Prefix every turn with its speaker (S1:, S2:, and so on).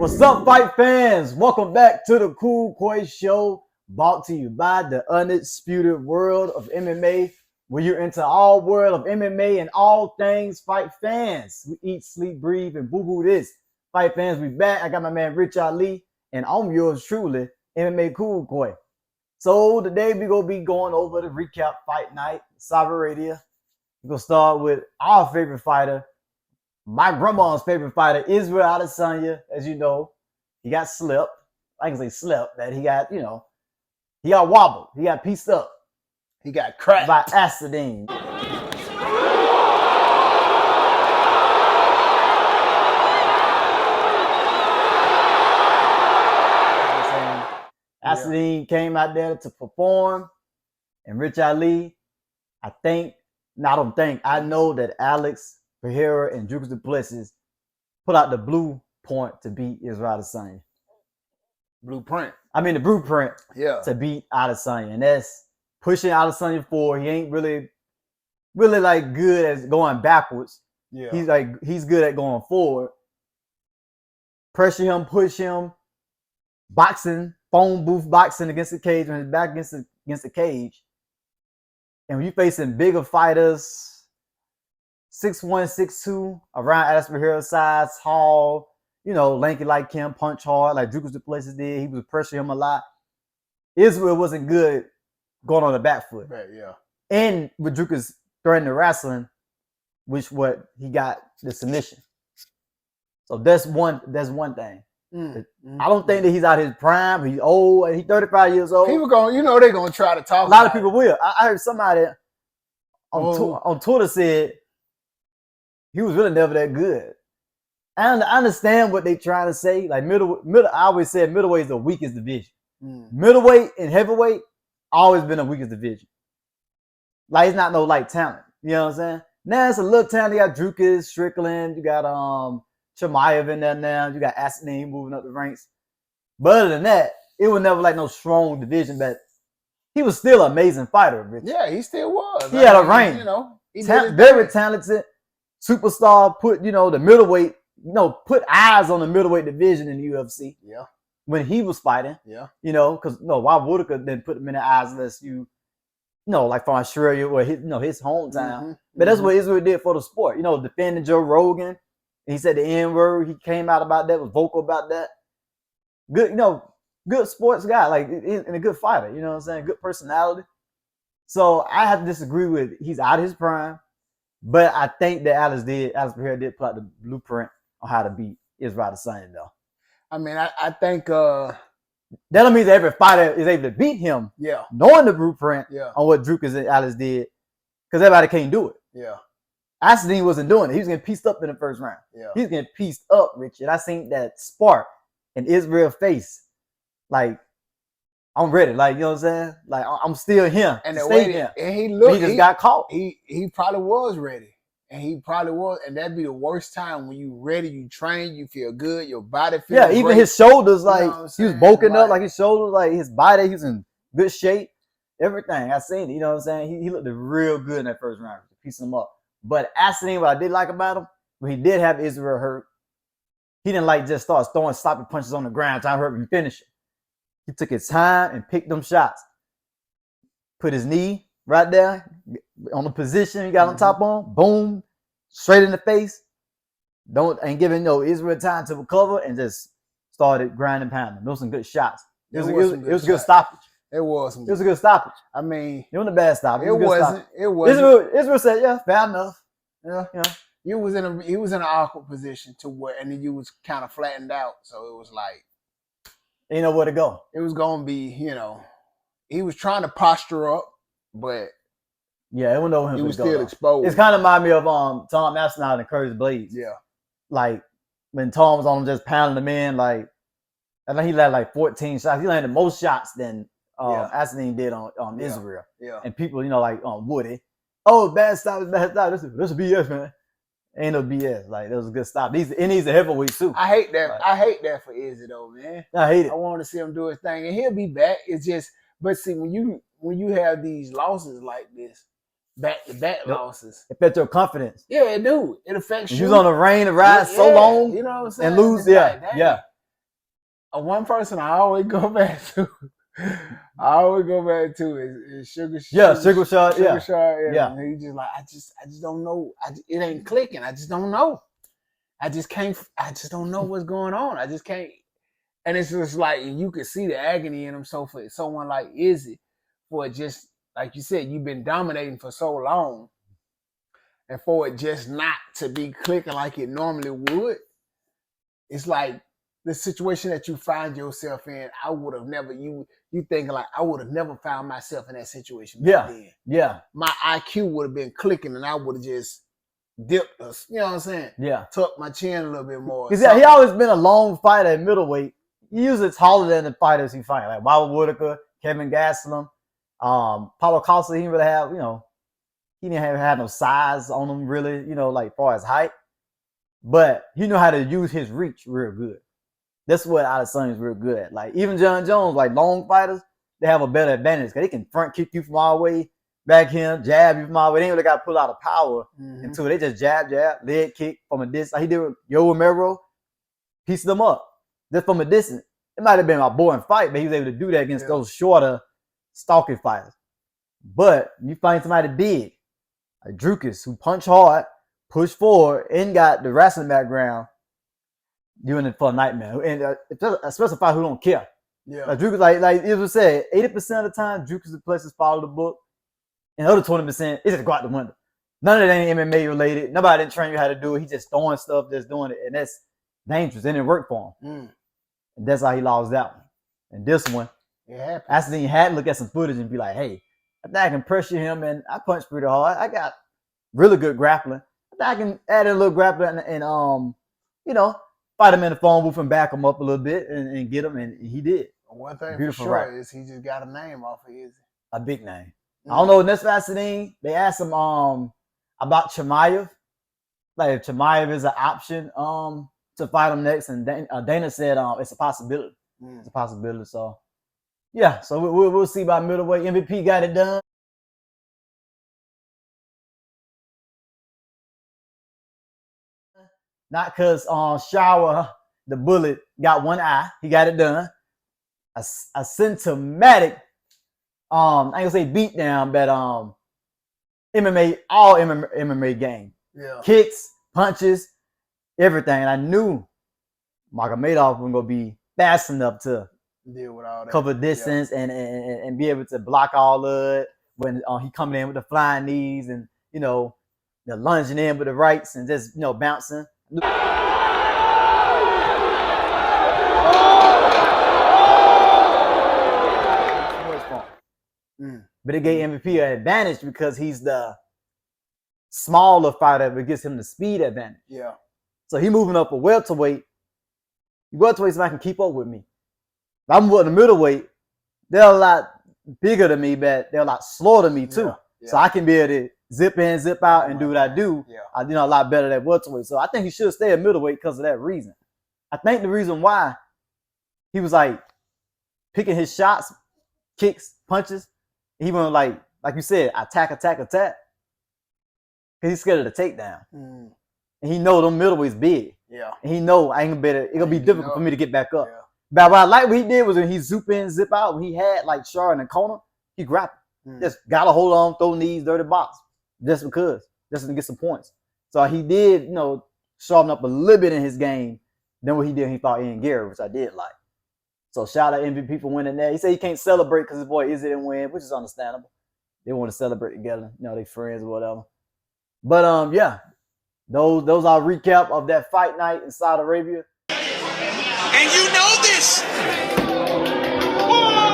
S1: What's up, fight fans? Welcome back to the Cool Koi Show, brought to you by the undisputed world of MMA, where you're into all world of MMA and all things fight fans. We eat, sleep, breathe, and boo-boo this. Fight fans, we back. I got my man Rich Ali, and I'm yours truly, MMA Cool Koi. So today we're going to be going over the recap Fight Night, Saudi Arabia. We're going to start with our favorite fighter, my grandma's favorite fighter, Israel Adesanya. As you know, he got slept. I can say slept, that he got, he got wobbled. He got pieced up.
S2: He got cracked
S1: by Adesanya. Adesanya came out there to perform, and Rich Ali, I know that Alex Pereira and Dricus Du Plessis put out the blueprint to beat Israel Adesanya. The blueprint to beat Adesanya. And that's pushing Adesanya forward. He ain't really like good at going backwards. Yeah. He's good at going forward. Pressure him, push him, boxing, phone booth boxing against the cage, when his back against the cage. And when you're facing bigger fighters, 6'1", 6'2", around Alex Pereira's size, tall, lanky like him, punch hard like Dricus Du Plessis did. He was pressuring him a lot. Israel wasn't good going on the back foot.
S2: Right, yeah.
S1: And with Dricus threatening the wrestling, which what he got the submission. So that's one thing. I don't think that he's out his prime. He's old. He's 35 years old.
S2: People they're gonna try to talk.
S1: A lot of people will. I heard somebody on Twitter said he was really never that good. And I understand what they're trying to say. Like middle. I always said middleweight is the weakest division. Middleweight and heavyweight always been the weakest division. Like it's not no light talent. You know what I'm saying? Now it's a little talent. You got Dricus, Strickland. You got Chimaev in there now. You got Adesanya moving up the ranks. But other than that, it was never like no strong division. But he was still an amazing fighter, Rich.
S2: Yeah, he still was.
S1: He had a range. Very talented. Superstar, put the middleweight, put eyes on the middleweight division in the UFC.
S2: Yeah.
S1: When he was fighting.
S2: Yeah.
S1: Because Wowwwww didn't put him in the eyes unless like from Australia or his hometown.
S2: Mm-hmm.
S1: But that's what Israel did for the sport. Defending Joe Rogan. He said the N-word. He came out about that, was vocal about that. Good, good sports guy, and a good fighter, you know what I'm saying? Good personality. So I have to disagree with he's out of his prime. But I think that Alex Pereira did put out the blueprint on how to beat Israel Adesanya, though.
S2: I think
S1: that don't mean that every fighter is able to beat him.
S2: Yeah.
S1: Knowing the blueprint on what Dricus and Alex did, because everybody can't do it.
S2: Yeah.
S1: Adesanya wasn't doing it. He was getting pieced up in the first round.
S2: Yeah.
S1: He was getting pieced up, Richard. I seen that spark in Israel's face. Like, I'm ready. Like, you know what I'm saying? Like, I'm still him.
S2: And the way
S1: he just got caught.
S2: He probably was ready. And he probably was. And that'd be the worst time when you ready, you train, you feel good, your body feels great.
S1: Even his shoulders, he was bulking up, like his shoulders, like his body, he was in good shape. Everything. I seen it. You know what I'm saying? He looked real good in that first round. Piecing him up. But Adesanya, what I did like about him, when he did have Israel hurt, he didn't just start throwing sloppy punches on the ground, trying to hurt him and finish it. He took his time and picked them shots. Put his knee right there on the position he got on top on. Boom. Straight in the face. Ain't giving Israel time to recover, and just started grinding, pounding. Those some good shots. It was a good stoppage.
S2: It was
S1: a good stoppage.
S2: It
S1: wasn't a bad stoppage.
S2: It wasn't.
S1: Israel said, yeah, fair enough.
S2: Yeah. He was in an awkward position to where, and then you was kind of flattened out. So it was like,
S1: ain't nowhere to go.
S2: It was gonna be, he was trying to posture up, but
S1: it wasn't nowhere
S2: he was still exposed.
S1: It's kind of remind me of Tom Aspinall and Curtis Blades.
S2: Yeah,
S1: like when Tom was on him, just pounding them in. Like I think he landed 14 shots. He landed most shots than Adesanya did on Israel.
S2: Yeah,
S1: and people, Woody. Oh, bad stop, bad stop. This is BS, man. Ain't no BS. Like, that was a good stop. He's a heavyweight too.
S2: I hate that. I hate that for Izzy though, man.
S1: I hate it.
S2: I want to see him do his thing, and he'll be back. It's just, but see, when you have these losses like this, back-to-back losses,
S1: it affects your confidence.
S2: Yeah, it do. It affects you.
S1: You was on the rain to ride so long,
S2: you know what I'm saying,
S1: and lose.
S2: yeah. One person I always go back to. Is Sugar.
S1: Yeah, Sugar Shot.
S2: Sugar
S1: Yeah,
S2: Shot.
S1: yeah.
S2: And he just like I just don't know. It ain't clicking. I just don't know. I just can't. I just don't know what's going on. I just can't. And it's just like you could see the agony in him. So for someone like Izzy, for it just like you said, you've been dominating for so long, and for it just not to be clicking like it normally would, it's like the situation that you find yourself in. I would have never you thinking like I would have never found myself in that situation back then.
S1: Yeah.
S2: My IQ would have been clicking, and I would have just dipped us. You know what I'm saying?
S1: Yeah.
S2: Tucked my chin a little bit more.
S1: Because he always been a long fighter at middleweight. He usually taller than the fighters he fight, like Wowwwww, Kevin Gastelum, Paulo Costa. He didn't really have, he didn't have no size on him really, like far as height. But he knew how to use his reach real good. That's what Adesanya is real good at. Like even John Jones, like long fighters, they have a better advantage because they can front kick you from all the way, back him, jab you from all the way. They ain't really got to pull out of power into it. They just jab, leg kick from a distance. Like he did with Yo Romero, pieced them up just from a distance. It might have been a boring fight, but he was able to do that against those shorter, stalking fighters. But you find somebody big, like Drukas, who punch hard, push forward, and got the wrestling background, doing it for a nightmare. And especially a fighter who don't care.
S2: Yeah.
S1: Like Drukas, like it was said, 80% of the time, Drukas' places follow the book. And the other 20%, it's just go out the window. None of that ain't MMA related. Nobody didn't train you how to do it. He just throwing stuff, just doing it. And that's dangerous. It didn't work for him. And that's how he lost that one. And this one, Adesanya had to look at some footage and be like, hey, I think I can pressure him, and I punch pretty hard. I got really good grappling. I think I can add in a little grappling and fight him in the phone booth and back him up a little bit and get him, and he did.
S2: One thing beautiful for sure is he just got a name off of Izzy.
S1: A big name. I don't know. In this vaccine, they asked him about Chimaev. Like if Chimaev is an option to fight him next, and Dana said it's a possibility. It's a possibility. So yeah, so we'll see by middleweight. MVP got it done. Not because Shara, the bullet, got one eye. He got it done. A symptomatic, I ain't gonna say beat down, but MMA, all MMA game.
S2: Yeah.
S1: Kicks, punches, everything. And I knew Magomedov wasn't gonna be fast enough to
S2: deal with all that,
S1: cover distance and be able to block all of it when he coming in with the flying knees and the lunging in with the rights and just bouncing. But it gave MVP an advantage because he's the smaller fighter, but gives him the speed advantage.
S2: Yeah.
S1: So he moving up a welterweight. Welterweights I can keep up with me. If I'm moving the middleweight, they're a lot bigger than me, but they're a lot slower than me too. Yeah. Yeah. So I can be able to zip in, zip out, and do what I do. Yeah. I a lot better than welterweight. So I think he should stay at middleweight because of that reason. I think the reason why he was like picking his shots, kicks, punches, he went like you said, attack. Because he's scared of the takedown. And he know them middleweights big.
S2: Yeah.
S1: And he know I ain't gonna be it's gonna be difficult for me to get back up. Yeah. But what I like what he did was when he zip in, zip out, when he had like Shara in the corner, he grappled. Just got to hold on, throw knees, dirty box. Just because. Just to get some points. So he did, sharpen up a little bit in his game than what he did when he fought Ian Gary, which I did like. So shout out MVP for winning that. He said he can't celebrate because his boy Izzy didn't win, which is understandable. They want to celebrate together, they friends or whatever. But yeah, those are a recap of that fight night in Saudi Arabia.
S3: And you know this. Whoa!